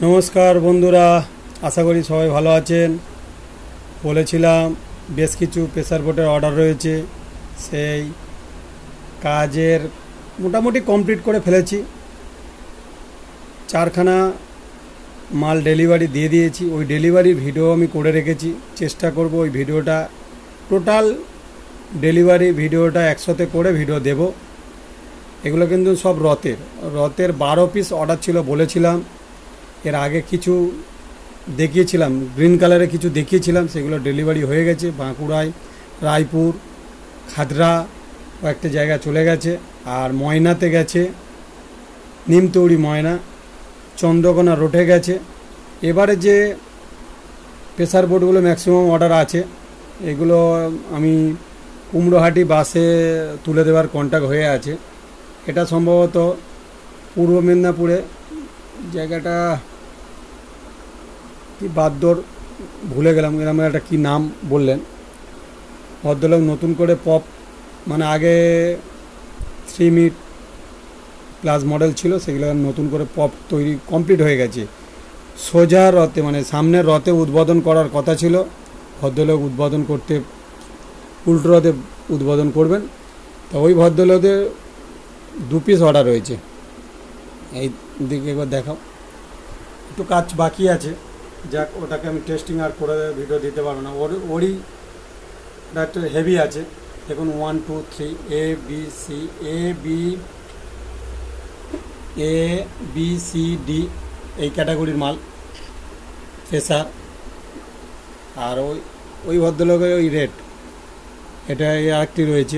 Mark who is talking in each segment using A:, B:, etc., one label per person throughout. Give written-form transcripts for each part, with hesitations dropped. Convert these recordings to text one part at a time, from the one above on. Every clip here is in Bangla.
A: নমস্কার বন্ধুরা, আশা করি সবাই ভালো আছেন। বলেছিলাম বেশ কিছু প্রেসার বোটের অর্ডার রয়েছে, সেই কাজের মোটামুটি কমপ্লিট করে ফেলেছি। 4খানা মাল ডেলিভারি দিয়ে দিয়েছি। ওই ডেলিভারির ভিডিও আমি করে রেখেছি, চেষ্টা করব ওই ভিডিওটা টোটাল ডেলিভারি ভিডিওটা একসাথে করে ভিডিও দেব। এগুলো কিন্তু সব রথের 12 পিস অর্ডার ছিল বলেছিলাম। এর আগে কিছু দেখিয়েছিলাম, গ্রিন কালারে কিছু দেখিয়েছিলাম, সেগুলো ডেলিভারি হয়ে গেছে। বাঁকুড়ায়, রায়পুর, খাদরা কয়েকটা জায়গা চলে গেছে, আর ময়নাতে গেছে, নিমতৌড়ি ময়না, চন্দ্রকোনা রোডে গেছে। এবারে যে প্রেসার বোটগুলো ম্যাক্সিমাম অর্ডার আছে, এগুলো আমি কুমড়োহাটি বাসে তুলে দেওয়ার কন্ট্যাক্ট হয়ে আছে। এটা সম্ভবত পূর্ব মেদিনীপুরে, জায়গাটা কি বাদ্দর ভুলে গেলাম, এরকম একটা কী নাম বললেন ভদ্রলোক। নতুন করে পপ, মানে আগে 3 মিট প্লাস মডেল ছিল, সেগুলো নতুন করে পপ তৈরি কমপ্লিট হয়ে গেছে। সোজা রথে, মানে সামনের রথে উদ্বোধন করার কথা ছিল, ভদ্রলোক উদ্বোধন করতে উল্টো রথে উদ্বোধন করবেন। তো ওই ভদ্রলোকের 2 পিস অর্ডার রয়েছে। এই দিকে একবার দেখাও, একটু কাজ বাকি আছে, যাক ওটাকে আমি টেস্টিং আর করে ভিডিও দিতে পারবো না। ওরই একটা হেভি আছে। দেখুন 1 2 3 এ বি সি ডি এই ক্যাটাগরির মাল প্রেসার। আর ওই ভদ্রলোকের ওই রেট, এটা আরেকটি রয়েছে,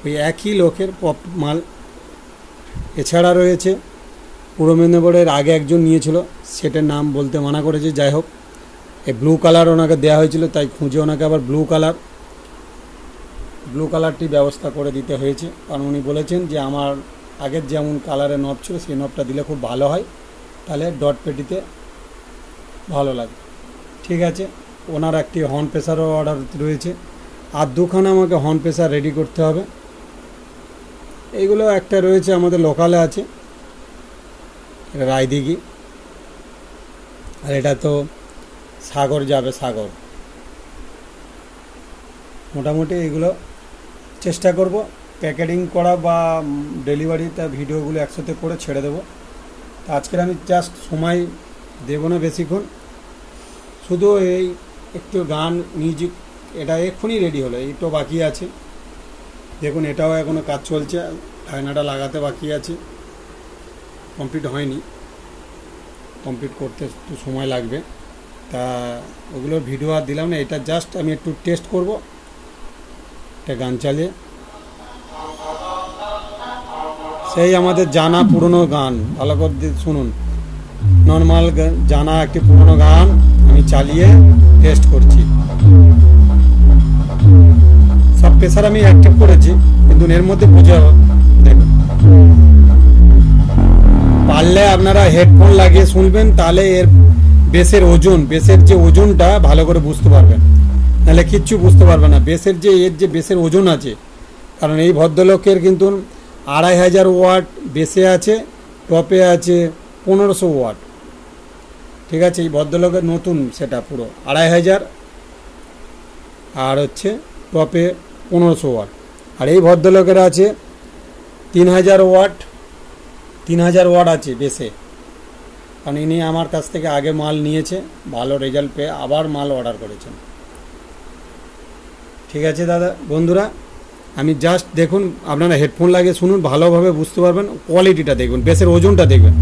A: ওই একই লোকের পপ মাল। এছাড়া রয়েছে পূর্ব মেদিনীপুরের আগে একজন নিয়েছিল, সেটার নাম বলতে মানা করেছে। যাই হোক, এই ব্লু কালার ওনাকে দেওয়া হয়েছিল, তাই খুঁজে ওনাকে আবার ব্লু কালারটি ব্যবস্থা করে দিতে হয়েছে। কারণ উনি বলেছেন যে আমার আগের যেমন কালারের নব ছিল সেই নবটা দিলে খুব ভালো হয়, তাহলে ডট পেটিতে ভালো লাগে। ঠিক আছে, ওনার একটি হর্ন প্রেসারও অর্ডার রয়েছে, আর 2খানা আমাকে হর্ন প্রেসার রেডি করতে হবে। এইগুলো একটা রয়েছে আমাদের লোকালে আছে, রায়দিঘি, আর এটা তো সাগর যাবে, সাগর। মোটামুটি এগুলো চেষ্টা করব প্যাকেটিং করা বা ডেলিভারিতে ভিডিওগুলো একসাথে করে ছেড়ে দেবো। তো আজকের আমি জাস্ট সময় দেব না বেশিক্ষণ, শুধু এই একটু গান মিউজিক, এটা এক্ষুনি রেডি হলো, এইটা বাকি আছে। দেখুন এটাও এখনও কাজ চলছে, আয়নাটা লাগাতে বাকি আছে, কমপ্লিট হয়নি, কমপ্লিট করতে একটু সময় লাগবে। তা ওগুলোর ভিডিও আর দিলাম না, এটা জাস্ট আমি একটু টেস্ট করব। একটা গান চালিয়ে, সেই আমাদের জানা পুরনো গান, ভালো করে শুনুন। নর্মাল জানা একটি পুরনো গান আমি চালিয়ে টেস্ট করছি। সব প্রেসার আমি অ্যাক্টিভ করেছি, কিন্তু এর মধ্যে বুঝে দেখুন, পারলে আপনারা হেডফোন লাগিয়ে শুনবেন, তাহলে এর বেসের যে ওজনটা ভালো করে বুঝতে পারবেন, নাহলে কিচ্ছু বুঝতে পারবেন না। এর যে বেসের ওজন আছে, কারণ এই ভদ্রলোকের কিন্তু 2500 ওয়াট বেসে আছে, টপে আছে 1500 ওয়াট। ঠিক আছে, এই ভদ্রলোকের নতুন সেটা পুরো 2500, আর হচ্ছে টপে 1500 ওয়াট। আর এই ভদ্রলোকের আছে 3000 ওয়াট আছে বেসে। কারণ ইনি আমার কাছ থেকে আগে মাল নিয়েছে, ভালো রেজাল্ট পেয়ে আবার মাল অর্ডার করেছেন। ঠিক আছে দাদা, বন্ধুরা, আমি জাস্ট দেখুন, আপনারা হেডফোন লাগিয়ে শুনুন, ভালোভাবে বুঝতে পারবেন। কোয়ালিটিটা দেখবেন, বেসের ওজনটা দেখবেন।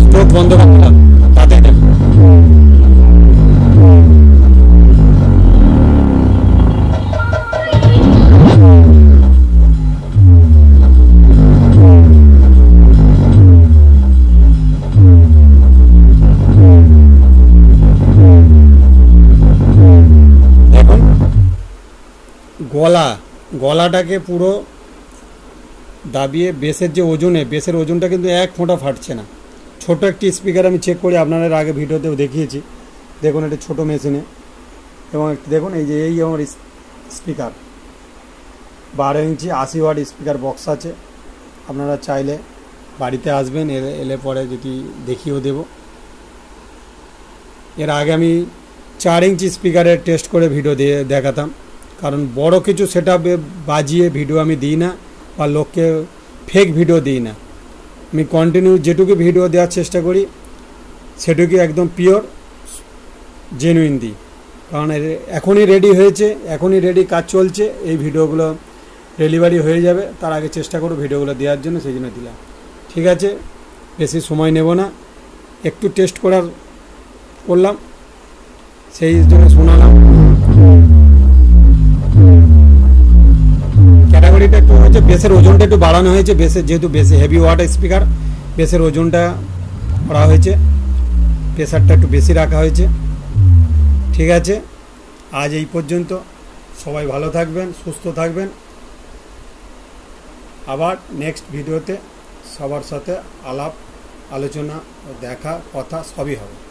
A: স্টোভ বন্ধ করলাম, তাতে দেখুন। গলাটাকে পুরো দাবিয়ে বেসের ওজনটা কিন্তু 1 ফোঁটা ফাটছে না। ছোট একটি স্পিকার আমি চেক করি, আপনাদের আগে ভিডিওতেও দেখিয়েছি। দেখুন এটা ছোট মেশিনে, এবং দেখুন এই যে এই আমার স্পিকার 12 ইঞ্চি 80 ওয়াট স্পিকার বক্স আছে। আপনারা চাইলে বাড়িতে আসবেন, এলে পরে যদি দেখিয়েও দেব। এর আগে আমি 4 ইঞ্চি স্পিকারের টেস্ট করে ভিডিও দিয়ে দেখাতাম, কারণ বড় কিছু সেটআপে বাজিয়ে ভিডিও আমি দিই না, বা লোককে ফেক ভিডিও দিই না। আমি কন্টিনিউ যেটুকু ভিডিও দেওয়ার চেষ্টা করি সেটুকু একদম পিওর জেনুইন দিই, কারণ এখনই রেডি হয়েছে, এখনই রেডি, কাজ চলছে। এই ভিডিওগুলো ডেলিভারি হয়ে যাবে, তার আগে চেষ্টা করব ভিডিওগুলো দেওয়ার জন্য, সেই জন্য দিলাম। ঠিক আছে, বেশি সময় নেব না, একটু টেস্ট করলাম, সেই জন্য শোনালাম। ক্যাটাগরিটা একটু হয়েছে, বেসের ওজনটা একটু বাড়ানো হয়েছে, বেসের যেহেতু বেশি হেভি ওয়াট স্পিকার, বেসের ওজনটা করা হয়েছে, প্রেসারটা একটু বেশি রাখা হয়েছে। ঠিক আছে, আজ এই পর্যন্ত। সবাই ভালো থাকবেন, সুস্থ থাকবেন। আবার নেক্সট ভিডিওতে সবার সাথে আলাপ আলোচনা, দেখা, কথা সবই হবে।